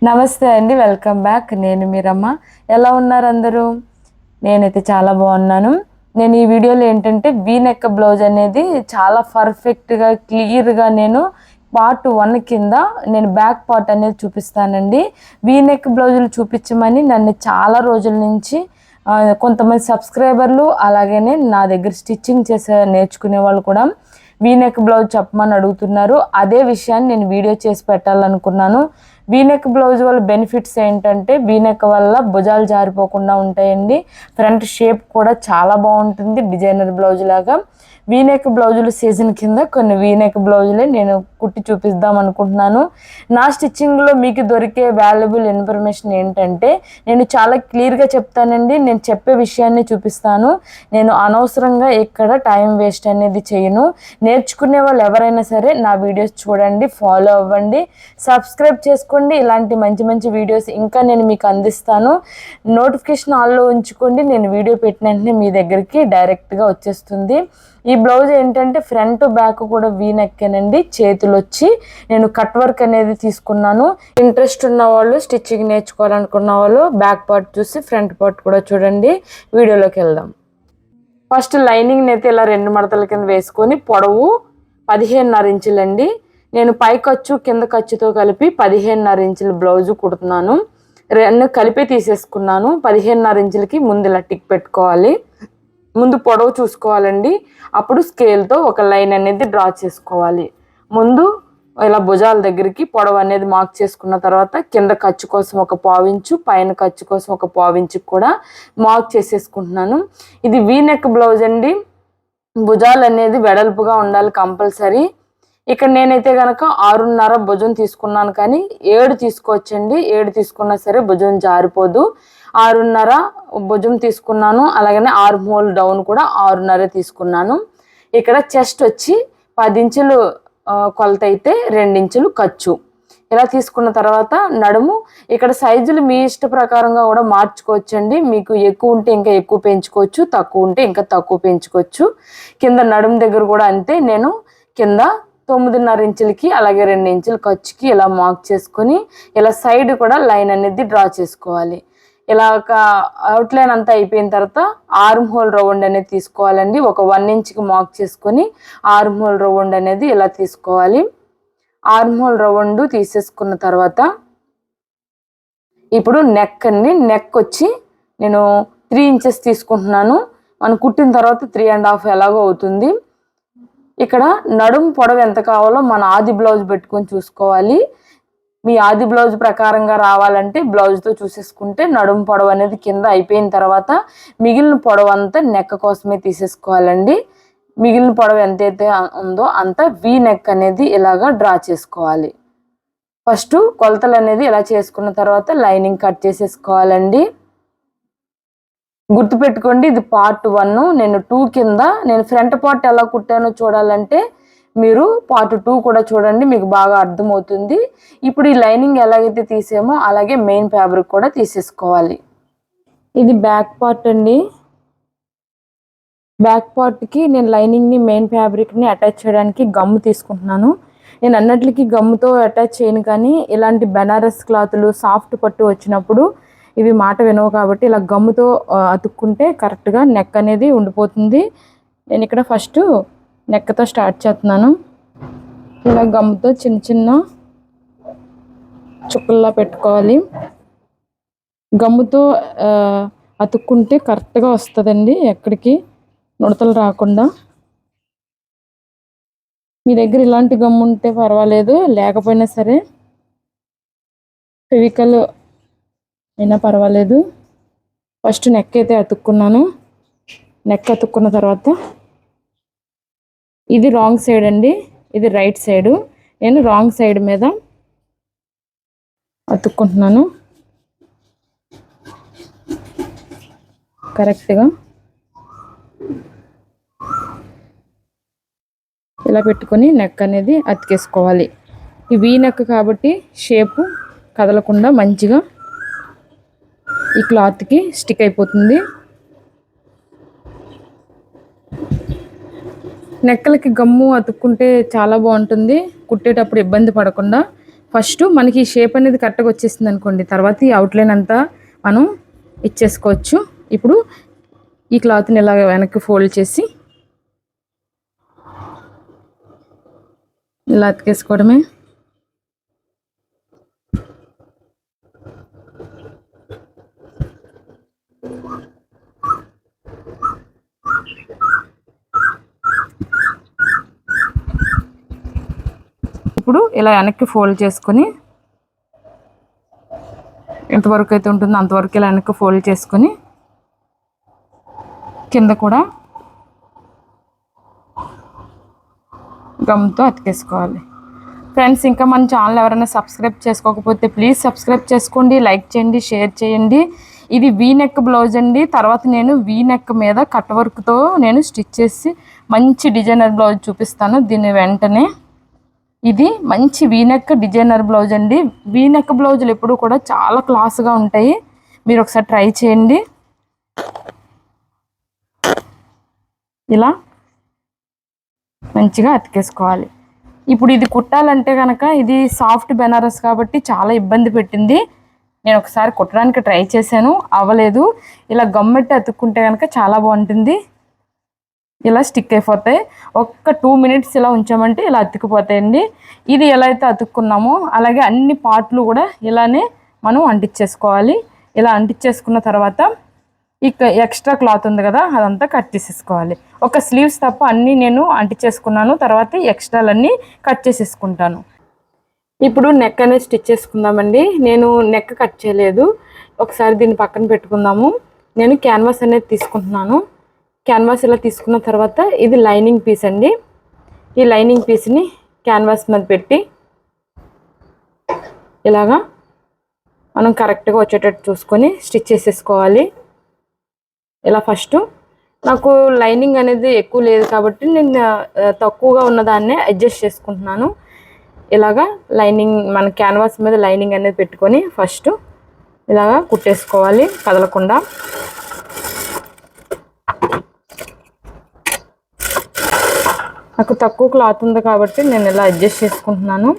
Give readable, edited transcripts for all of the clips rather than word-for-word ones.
నమస్తే అండి, welcome back. నేను మీరమ్మ. ఎలా ఉన్నారు అందరూ? నేనైతే చాలా బాగున్నాను. నేను ఈ వీడియోలో ఏంటంటే వీ నెక్ బ్లౌజ్ అనేది చాలా పర్ఫెక్ట్గా క్లియర్గా నేను పార్ట్ 1 కింద నేను బ్యాక్ పార్ట్ అనేది చూపిస్తానండి. వీ నెక్ బ్లౌజులు చూపించమని నన్ను చాలా రోజుల నుంచి కొంతమంది సబ్స్క్రైబర్లు అలాగనే నా దగ్గర స్టిచ్చింగ్ చేసే నేర్చుకునే వాళ్ళు కూడా వీ నెక్ బ్లౌజ్ చెప్పమని అడుగుతున్నారు. అదే విషయాన్ని నేను వీడియో చేసి పెట్టాలనుకున్నాను. వీ నెక్ బ్లౌజ్ వల్ల బెనిఫిట్స్ ఏంటంటే వీ నెక్ వల్ల భుజాలు జారిపోకుండా ఉంటాయండి. ఫ్రంట్ షేప్ కూడా చాలా బాగుంటుంది, డిజైనర్ బ్లౌజ్ లాగా. వీ నెక్ బ్లౌజులు సీజన్ కింద కొన్ని వీ నెక్ బ్లౌజులే నేను కుట్టి చూపిద్దాం అనుకుంటున్నాను. నా స్టిచ్చింగ్లో మీకు దొరికే వాల్యుబుల్ ఇన్ఫర్మేషన్ ఏంటంటే నేను చాలా క్లియర్గా చెప్తానండి. నేను చెప్పే విషయాన్ని చూపిస్తాను. నేను అనవసరంగా ఇక్కడ టైం వేస్ట్ అనేది చేయను. నేర్చుకునే వాళ్ళు ఎవరైనా సరే నా వీడియోస్ చూడండి, ఫాలో అవ్వండి, సబ్స్క్రైబ్ చేసుకోండి. ఇలాంటి మంచి మంచి వీడియోస్ ఇంకా నేను మీకు అందిస్తాను. నోటిఫికేషన్ ఆన్లో ఉంచుకోండి. నేను వీడియో పెట్టిన వెంటనే మీ దగ్గరికి డైరెక్ట్గా వచ్చేస్తుంది. ఈ బ్లౌజ్ ఏంటంటే ఫ్రంట్ బ్యాక్ కూడా వీ నెక్కేనండి. చేతులు వచ్చి నేను కట్ వర్క్ అనేది తీసుకున్నాను. ఇంట్రెస్ట్ ఉన్న వాళ్ళు, స్టిచ్చింగ్ నేర్చుకోవాలనుకున్న వాళ్ళు బ్యాక్ పార్ట్ చూసి ఫ్రంట్ పార్ట్ కూడా చూడండి. వీడియోలోకి వెళ్దాం. ఫస్ట్ లైనింగ్ అయితే ఇలా 2 మడతల కింద వేసుకొని పొడవు 15.5 ఇంచులండి. నేను పై ఖర్చు కింద ఖర్చుతో కలిపి 15.5 ఇంచుల బ్లౌజు కుడుతున్నాను. 2 కలిపి తీసేసుకున్నాను. 15.5 ఇంచులకి ముందు ఇలా టిక్ పెట్టుకోవాలి. ముందు పొడవు చూసుకోవాలండి. అప్పుడు స్కేల్తో ఒక లైన్ అనేది డ్రా చేసుకోవాలి. ముందు ఇలా భుజాల దగ్గరికి పొడవు అనేది మార్క్ చేసుకున్న తర్వాత కింద ఖర్చు కోసం ఒక పావించు, పైన ఖర్చు కోసం ఒక పావించుకి కూడా మార్క్ చేసేసుకుంటున్నాను. ఇది వీ నెక్ బ్లౌజ్ అండి. భుజాలు అనేది వెడల్పుగా ఉండాలి కంపల్సరీ. ఇక్కడ నేనైతే కనుక 6.5 భుజం తీసుకున్నాను, కానీ 7 తీసుకోవచ్చండి. 7 తీసుకున్నా సరే భుజం జారిపోదు. 6.5 భుజం తీసుకున్నాను. అలాగనే ఆర్మ్ హోల్ డౌన్ కూడా 6.5 తీసుకున్నాను. ఇక్కడ చెస్ట్ వచ్చి 10 ఇంచులు కొలత అయితే 2 ఇంచులు ఖర్చు. ఇలా తీసుకున్న తర్వాత నడుము ఇక్కడ సైజులు మీ ఇష్ట ప్రకారంగా కూడా మార్చుకోవచ్చండి. మీకు ఎక్కువ ఉంటే ఇంకా ఎక్కువ పెంచుకోవచ్చు, తక్కువ ఉంటే ఇంకా తక్కువ పెంచుకోవచ్చు. కింద నడుము దగ్గర కూడా అంతే. నేను కింద 9.5 ఇంచులకి అలాగే 2 ఇంచుల ఖర్చుకి ఇలా మార్క్ చేసుకొని ఇలా సైడ్ కూడా లైన్ అనేది డ్రా చేసుకోవాలి. ఇలా ఒక అవుట్లైన్ అంతా అయిపోయిన తర్వాత ఆర్మ్ హోల్ రౌండ్ అనేది తీసుకోవాలండి. ఒక 1 ఇంచ్కి మార్క్ చేసుకొని ఆర్మ్ హోల్ రౌండ్ అనేది ఇలా తీసుకోవాలి. ఆర్మ్ హోల్ రౌండ్ తీసేసుకున్న తర్వాత ఇప్పుడు నెక్ వచ్చి నేను 3 ఇంచెస్ తీసుకుంటున్నాను. మనం కుట్టిన తర్వాత 3.5 ఎలాగో అవుతుంది. ఇక్కడ నడుము పొడవు ఎంత కావాలో మన ఆది బ్లౌజ్ పెట్టుకొని చూసుకోవాలి. మీ ఆది బ్లౌజ్ ప్రకారంగా రావాలంటే బ్లౌజ్తో చూసేసుకుంటే నడుము పొడవు అనేది కింద అయిపోయిన తర్వాత మిగిలిన పొడవు అంతా నెక్ కోసమే తీసేసుకోవాలండి. మిగిలిన పొడవు ఎంతైతే ఉందో అంత వీ నెక్ అనేది ఇలాగా డ్రా చేసుకోవాలి. ఫస్ట్ కొలతలు అనేది ఇలా చేసుకున్న తర్వాత లైనింగ్ కట్ చేసేసుకోవాలండి. గుర్తుపెట్టుకోండి, ఇది పార్ట్ 1. నేను 2 కింద నేను ఫ్రంట్ పార్ట్ ఎలా కుట్టానో చూడాలంటే మీరు పార్ట్ 2 కూడా చూడండి, మీకు బాగా అర్థమవుతుంది. ఇప్పుడు ఈ లైనింగ్ ఎలాగైతే తీసామో అలాగే మెయిన్ ఫ్యాబ్రిక్ కూడా తీసేసుకోవాలి. ఇది బ్యాక్ పార్ట్ అండి. బ్యాక్ పార్ట్కి నేను లైనింగ్ని మెయిన్ ఫ్యాబ్రిక్ని అటాచ్ చేయడానికి గమ్ తీసుకుంటున్నాను. నేను అన్నట్లకి గమ్ముతో అటాచ్ చేయను, కానీ ఇలాంటి బెనారస్ క్లాతులు సాఫ్ట్ పట్టు వచ్చినప్పుడు ఇవి మాట వినవు కాబట్టి ఇలా గమ్ముతో అతుక్కుంటే కరెక్ట్గా నెక్ అనేది ఉండిపోతుంది. నేను ఇక్కడ ఫస్ట్ నెక్తో స్టార్ట్ చేస్తున్నాను. ఇలా గమ్ముతో చిన్న చిన్న చుక్కల్లా పెట్టుకోవాలి. గమ్ముతో అతుక్కుంటే కరెక్ట్గా వస్తుందండి, ఎక్కడికి నుడతలు రాకుండా. మీ దగ్గర ఇలాంటి గమ్ము ఉంటే పర్వాలేదు, లేకపోయినా సరే ఫెవికల్ అయినా పర్వాలేదు. ఫస్ట్ నెక్ అయితే అతుక్కున్నాను. నెక్ అతుక్కున్న తర్వాత ఇది రాంగ్ సైడ్ అండి, ఇది రైట్ సైడు. నేను రాంగ్ సైడ్ మీద అతుక్కుంటున్నాను కరెక్ట్గా. ఇలా పెట్టుకొని నెక్ అనేది అతికేసుకోవాలి. ఈ వీ నెక్ కాబట్టి షేపు కదలకుండా మంచిగా ఈ క్లాత్కి స్టిక్ అయిపోతుంది. నెక్కలకి గమ్ము అతుక్కుంటే చాలా బాగుంటుంది, కుట్టేటప్పుడు ఇబ్బంది పడకుండా ఫస్ట్ మనకి షేప్ అనేది కరెక్ట్గా వచ్చేసింది అనుకోండి, తర్వాత ఈ అవుట్లైన్ అంతా మనం ఇచ్చేసుకోవచ్చు. ఇప్పుడు ఈ క్లాత్ని ఇలా వెనక్కి ఫోల్డ్ చేసి ఇలా అతికేసుకోవడమే. ఇప్పుడు ఇలా వెనక్కి ఫోల్డ్ చేసుకొని ఎంతవరకు అయితే ఉంటుందో అంతవరకు ఇలా వెనక్కి ఫోల్డ్ చేసుకొని కింద కూడా గమ్తో అతికేసుకోవాలి. ఫ్రెండ్స్, ఇంకా మన ఛానల్ ఎవరైనా సబ్స్క్రైబ్ చేసుకోకపోతే ప్లీజ్ సబ్స్క్రైబ్ చేసుకోండి, లైక్ చేయండి, షేర్ చేయండి. ఇది వీ నెక్ బ్లౌజ్ అండి. తర్వాత నేను వీ నెక్ మీద కట్ వర్క్తో నేను స్టిచ్ చేసి మంచి డిజైనర్ బ్లౌజ్ చూపిస్తాను దీని వెంటనే. ఇది మంచి వీ నెక్ డిజైనర్ బ్లౌజ్ అండి. వీ నెక్ బ్లౌజులు ఎప్పుడు కూడా చాలా క్లాస్గా ఉంటాయి, మీరు ఒకసారి ట్రై చేయండి. ఇలా మంచిగా అతికేసుకోవాలి. ఇప్పుడు ఇది కుట్టాలంటే కనుక ఇది సాఫ్ట్ బెనారస్ కాబట్టి చాలా ఇబ్బంది పెట్టింది. నేను ఒకసారి కుట్టడానికి ట్రై చేశాను, అవ్వలేదు. ఇలా గమ్మెట్టి అతుక్కుంటే కనుక చాలా బాగుంటుంది. ఇలా స్టిక్ అయిపోతాయి. ఒక్క 2 minutes ఇలా ఉంచామంటే ఇలా అతుక్కుపోతాయండి. ఇది ఎలా అయితే అతుక్కున్నామో అలాగే అన్ని పార్ట్లు కూడా ఇలానే మనం అంటించేసుకోవాలి. ఇలా అంటించేసుకున్న తర్వాత ఇక ఎక్స్ట్రా క్లాత్ ఉంది కదా అదంతా కట్ చేసేసుకోవాలి. ఒక స్లీవ్స్ తప్ప అన్నీ నేను అంటించేసుకున్నాను. తర్వాత ఎక్స్ట్రాలన్నీ కట్ చేసేసుకుంటాను. ఇప్పుడు నెక్ అనేది స్టిచ్ చేసుకుందామండి. నేను నెక్ కట్ చేయలేదు, ఒకసారి దీన్ని పక్కన పెట్టుకుందాము. నేను క్యాన్వాస్ అనేది తీసుకుంటున్నాను. క్యాన్వాస్ ఇలా తీసుకున్న తర్వాత ఇది లైనింగ్ పీస్ అండి. ఈ లైనింగ్ పీస్ని క్యాన్వాస్ మీద పెట్టి ఇలాగా మనం కరెక్ట్గా వచ్చేటట్టు చూసుకొని స్టిచ్ చేసేసుకోవాలి. ఇలా ఫస్ట్ నాకు లైనింగ్ అనేది ఎక్కువ లేదు కాబట్టి నేను తక్కువగా ఉన్నదాన్నే అడ్జస్ట్ చేసుకుంటున్నాను. ఇలాగా లైనింగ్ మన క్యాన్వాస్ మీద లైనింగ్ అనేది పెట్టుకొని ఫస్ట్ ఇలాగా కుట్టేసుకోవాలి కదలకుండా. నాకు తక్కువ క్లాత్ ఉంది కాబట్టి నేను ఇలా అడ్జస్ట్ చేసుకుంటున్నాను.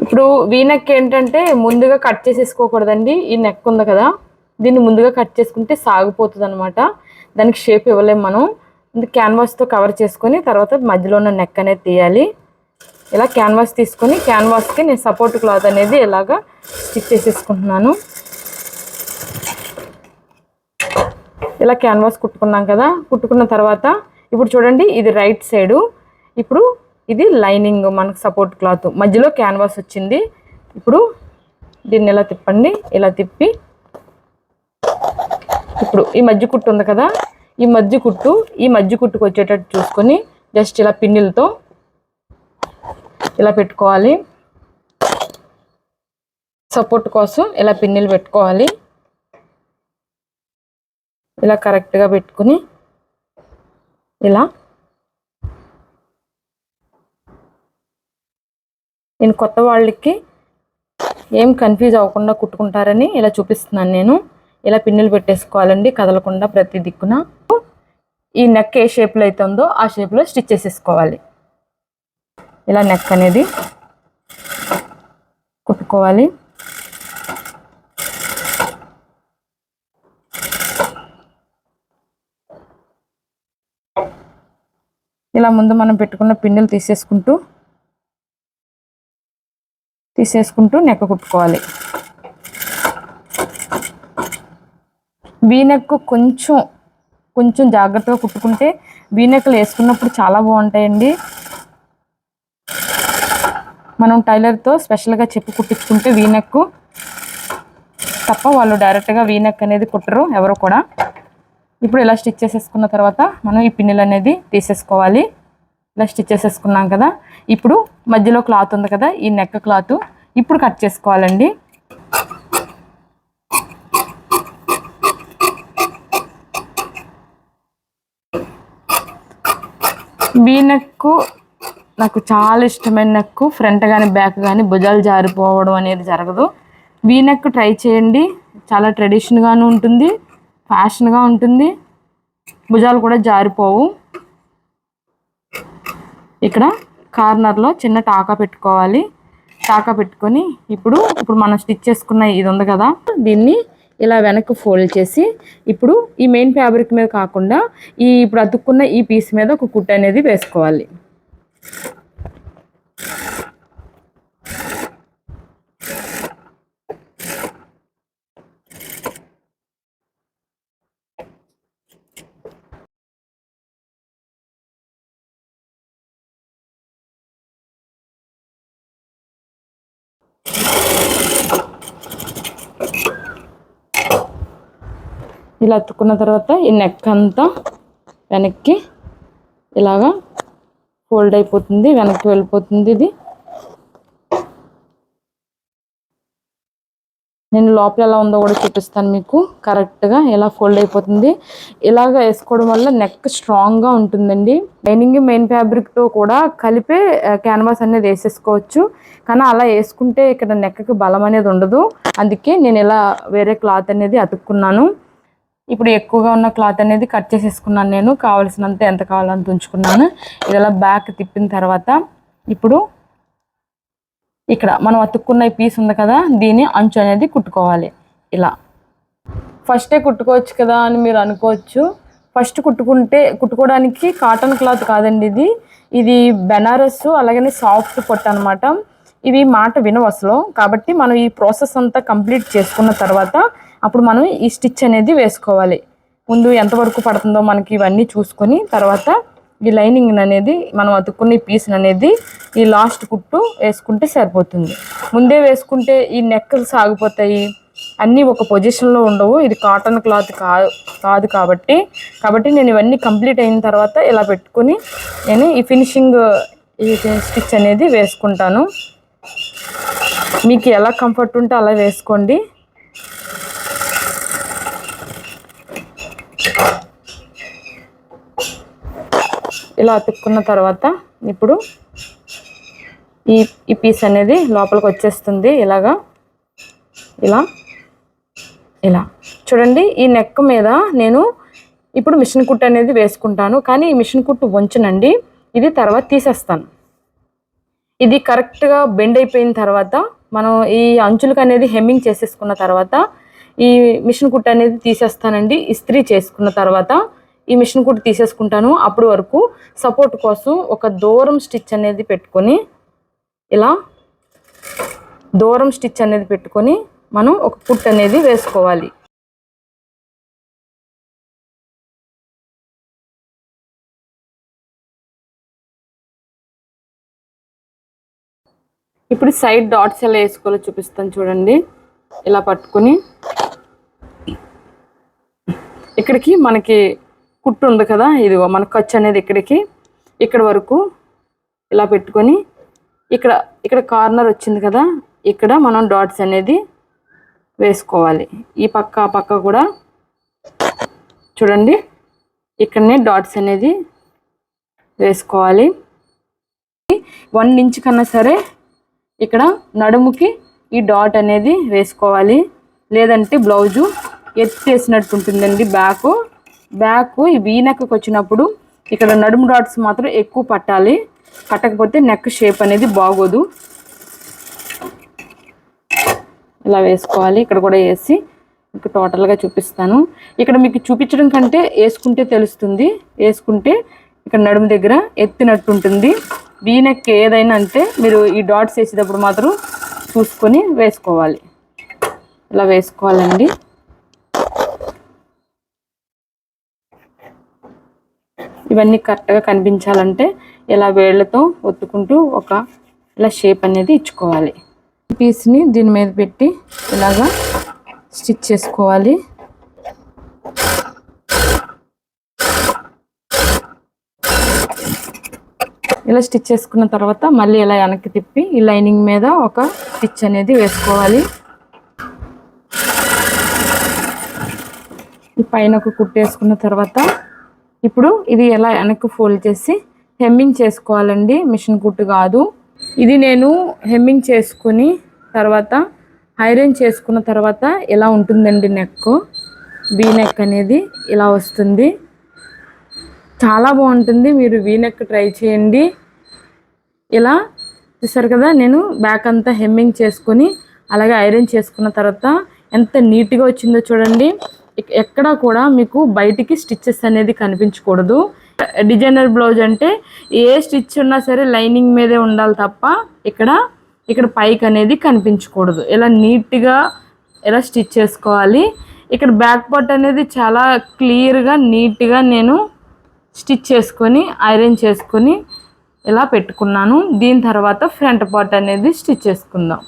ఇప్పుడు వీ నెక్ ఏంటంటే ముందుగా కట్ చేసేసుకోకూడదండి. ఈ నెక్ ఉంది కదా దీన్ని ముందుగా కట్ చేసుకుంటే సాగిపోతుంది అనమాట, దానికి షేప్ ఇవ్వలేము మనం. క్యాన్వాస్తో కవర్ చేసుకొని తర్వాత మధ్యలో ఉన్న నెక్ అనేది తీయాలి. ఇలా క్యాన్వాస్ తీసుకొని క్యాన్వాస్కి నేను సపోర్ట్ క్లాత్ అనేది ఇలాగా స్టిచ్ చేసేసుకుంటున్నాను. ఇలా క్యాన్వాస్ కుట్టుకున్నాం కదా, కుట్టుకున్న తర్వాత ఇప్పుడు చూడండి ఇది రైట్ సైడు, ఇప్పుడు ఇది లైనింగ్ మనకు సపోర్ట్ క్లాత్, మధ్యలో క్యాన్వాస్ వచ్చింది. ఇప్పుడు దీన్ని ఇలా తిప్పండి, ఇలా తిప్పి ఇప్పుడు ఈ మధ్య కుట్టు ఉంది కదా ఈ మధ్య కుట్టుకు వచ్చేటట్టు చూసుకొని జస్ట్ ఇలా పిన్నులతో ఇలా పెట్టుకోవాలి. సపోర్ట్ కోసం ఇలా పిన్నులు పెట్టుకోవాలి. ఇలా కరెక్ట్గా పెట్టుకుని ఇలా నేను కొత్త వాళ్ళకి ఏం కన్ఫ్యూజ్ అవ్వకుండా కుట్టుకుంటారని ఇలా చూపిస్తున్నాను. నేను ఇలా పిన్నులు పెట్టేసుకోవాలండి కదలకుండా ప్రతి దిక్కున. ఈ నెక్ ఏ షేప్లో అయితే ఉందో ఆ షేప్లో స్టిచ్ చేసేసుకోవాలి. ఇలా నెక్ అనేది కుట్టుకోవాలి. ఇలా ముందు మనం పెట్టుకున్న పిన్నులు తీసేసుకుంటూ నెక్ కుట్టుకోవాలి. వీ నెక్ కొంచెం జాగ్రత్తగా కుట్టుకుంటే వీ నెక్లు వేసుకున్నప్పుడు చాలా బాగుంటాయండి. మనం టైలర్తో స్పెషల్గా చెప్పి కుట్టించుకుంటే వీ నెక్ తప్ప వాళ్ళు డైరెక్ట్గా వీ నెక్ అనేది కుట్టరు ఎవరు కూడా. ఇప్పుడు ఇలా స్టిచ్ చేసేసుకున్న తర్వాత మనం ఈ పిన్నులు అనేది తీసేసుకోవాలి. ఇలా స్టిచ్ చేసేసుకున్నాం కదా, ఇప్పుడు మధ్యలో క్లాత్ ఉంది కదా ఈ నెక్ క్లాత్ ఇప్పుడు కట్ చేసుకోవాలండి. వీ నెక్ నాకు చాలా ఇష్టమైన నెక్, ఫ్రంట్ కానీ బ్యాక్ కానీ భుజాలు జారిపోవడం అనేది జరగదు. వీ నెక్ ట్రై చేయండి, చాలా ట్రెడిషన్గాను ఉంటుంది, ఫ్యాషన్గా ఉంటుంది, భుజాలు కూడా జారిపోవు. ఇక్కడ కార్నర్లో చిన్న టాకా పెట్టుకోవాలి. టాకా పెట్టుకొని ఇప్పుడు మనం స్టిచ్ చేసుకున్న ఇది ఉంది కదా, దీన్ని ఇలా వెనక్కి ఫోల్డ్ చేసి ఇప్పుడు ఈ మెయిన్ ఫ్యాబ్రిక్ మీద కాకుండా ఇప్పుడు అతుక్కున్న ఈ పీస్ మీద ఒక కుట్టు అనేది వేసుకోవాలి. ఇలా అతుక్కున్న తర్వాత ఈ నెక్ అంతా వెనక్కి ఇలాగా ఫోల్డ్ అయిపోతుంది, వెనక్కి వెళ్ళిపోతుంది. ఇది నేను లోపల ఎలా ఉందో కూడా చూపిస్తాను మీకు. కరెక్ట్గా ఎలా ఫోల్డ్ అయిపోతుంది. ఇలాగ వేసుకోవడం వల్ల నెక్ స్ట్రాంగ్గా ఉంటుందండి. లైనింగ్ మెయిన్ ఫ్యాబ్రిక్తో కూడా కలిపే క్యాన్వాస్ అనేది వేసేసుకోవచ్చు, కానీ అలా వేసుకుంటే ఇక్కడ నెక్కి బలం అనేది ఉండదు. అందుకే నేను ఇలా వేరే క్లాత్ అనేది అతుక్కున్నాను. ఇప్పుడు ఎక్కువగా ఉన్న క్లాత్ అనేది కట్ చేసేసుకున్నాను. నేను కావాల్సినంత ఎంత కావాలంత ఉంచుకున్నాను. ఇలా బ్యాక్ తిప్పిన తర్వాత ఇప్పుడు ఇక్కడ మనం అతుక్కున్న ఈ పీస్ ఉంది కదా, దీని అంచు అనేది కుట్టుకోవాలి. ఇలా ఫస్టే కుట్టుకోవచ్చు కదా అని మీరు అనుకోవచ్చు. ఫస్ట్ కుట్టుకోవడానికి కాటన్ క్లాత్ కాదండి, ఇది బెనారస్, అలాగనే సాఫ్ట్ పొట్టు అనమాట. ఇవి మాట వినవు అసలు. కాబట్టి మనం ఈ ప్రాసెస్ అంతా కంప్లీట్ చేసుకున్న తర్వాత అప్పుడు మనం ఈ స్టిచ్ అనేది వేసుకోవాలి. ముందు ఎంతవరకు పడుతుందో మనకి ఇవన్నీ చూసుకొని తర్వాత ఈ లైనింగ్ అనేది మనం అతుక్కున్న పీస్ అనేది ఈ లాస్ట్ కుట్టు వేసుకుంటే సరిపోతుంది. ముందే వేసుకుంటే ఈ నెక్కలు సాగిపోతాయి, అన్నీ ఒక పొజిషన్లో ఉండవు. ఇది కాటన్ క్లాత్ కాదు కాబట్టి నేను ఇవన్నీ కంప్లీట్ అయిన తర్వాత ఇలా పెట్టుకుని నేను ఈ ఫినిషింగ్ ఈ స్టిచ్ అనేది వేసుకుంటాను. మీకు ఎలా కంఫర్ట్ ఉంటే అలా వేసుకోండి. ఇలా అతుక్కున్న తర్వాత ఇప్పుడు ఈ పీస్ అనేది లోపలికి వచ్చేస్తుంది. ఇలా చూడండి. ఈ నెక్ మీద నేను ఇప్పుడు మిషన్ కుట్టు అనేది వేసుకుంటాను, కానీ ఈ మిషన్ కుట్టు వంచనండి, ఇది తర్వాత తీసేస్తాను. ఇది కరెక్ట్గా బెండ్ అయిపోయిన తర్వాత మనం ఈ అంచులకు అనేది హెమ్మింగ్ చేసేసుకున్న తర్వాత ఈ మిషన్ కుట్టు అనేది తీసేస్తానండి. ఇస్త్రీ చేసుకున్న తర్వాత ఈ మిషన్ కుట్టు తీసేసుకుంటాను. అప్పుడు వరకు సపోర్ట్ కోసం ఒక దూరం స్టిచ్ అనేది పెట్టుకొని ఇలా దూరం స్టిచ్ అనేది పెట్టుకొని మనం ఒక కుట్టు అనేది వేసుకోవాలి. ఇప్పుడు సైడ్ డాట్స్ ఎలా వేసుకోవాలో చూపిస్తాను చూడండి. ఇలా పట్టుకొని ఇక్కడికి మనకి కుట్టు ఉంది కదా, ఇదిగో మన ఖర్చు అనేది ఇక్కడ వరకు ఇలా పెట్టుకొని ఇక్కడ కార్నర్ వచ్చింది కదా, ఇక్కడ మనం డాట్స్ అనేది వేసుకోవాలి. ఈ పక్క ఆ పక్క కూడా చూడండి, ఇక్కడనే డాట్స్ అనేది వేసుకోవాలి. 1 ఇంచ్ కన్నా సరే ఇక్కడ నడుముకి ఈ డాట్ అనేది వేసుకోవాలి, లేదంటే బ్లౌజు ఎత్తేసినట్టు ఉంటుందండి. బ్యాక్ ఈ వీ నెక్కి వచ్చినప్పుడు ఇక్కడ నడుము డాట్స్ మాత్రం ఎక్కువ పట్టాలి, పట్టకపోతే నెక్ షేప్ అనేది బాగోదు. ఇలా వేసుకోవాలి. ఇక్కడ కూడా వేసి మీకు టోటల్గా చూపిస్తాను. ఇక్కడ మీకు చూపించడం కంటే వేసుకుంటే తెలుస్తుంది. వేసుకుంటే ఇక్కడ నడుము దగ్గర ఎత్తినట్టు ఉంటుంది. వీ నెక్ ఏదైనా అంటే మీరు ఈ డాట్స్ వేసేటప్పుడు మాత్రం చూసుకొని వేసుకోవాలి. ఇలా వేసుకోవాలండి. ఇవన్నీ కరెక్ట్గా కనిపించాలంటే ఇలా వేళ్ళతో ఒత్తుకుంటూ ఇలా షేప్ అనేది ఇచ్చుకోవాలి. ఈ పీస్ని దీని మీద పెట్టి ఇలాగా స్టిచ్ చేసుకోవాలి. ఇలా స్టిచ్ చేసుకున్న తర్వాత మళ్ళీ ఇలా వెనక్కి తిప్పి ఈ లైనింగ్ మీద ఒక స్టిచ్ అనేది వేసుకోవాలి. ఈ పైన ఒక కుట్టు వేసుకున్న తర్వాత ఇప్పుడు ఇది ఎలా వెనక్కి ఫోల్డ్ చేసి హెమ్మింగ్ చేసుకోవాలండి, మిషన్ కుట్టు కాదు ఇది. నేను హెమ్మింగ్ చేసుకుని తర్వాత ఐరన్ చేసుకున్న తర్వాత ఇలా ఉంటుందండి నెక్. వీ నెక్ అనేది ఇలా వస్తుంది, చాలా బాగుంటుంది. మీరు వీ నెక్ ట్రై చేయండి. ఇలా చూసారు కదా, నేను బ్యాక్ అంతా హెమ్మింగ్ చేసుకొని అలాగే ఐరన్ చేసుకున్న తర్వాత ఎంత నీట్గా వచ్చిందో చూడండి. ఎక్కడ కూడా మీకు బయటికి స్టిచ్చెస్ అనేది కనిపించకూడదు. డిజైనర్ బ్లౌజ్ అంటే ఏ స్టిచ్ ఉన్నా సరే లైనింగ్ మీదే ఉండాలి తప్ప ఇక్కడ పైకి అనేది కనిపించకూడదు. ఇలా నీట్గా ఇలా స్టిచ్ చేసుకోవాలి. ఇక్కడ బ్యాక్ పార్ట్ అనేది చాలా క్లియర్గా నీట్గా నేను స్టిచ్ చేసుకొని ఐరన్ చేసుకొని ఇలా పెట్టుకున్నాను. దీని తర్వాత ఫ్రంట్ పార్ట్ అనేది స్టిచ్ చేసుకుందాం.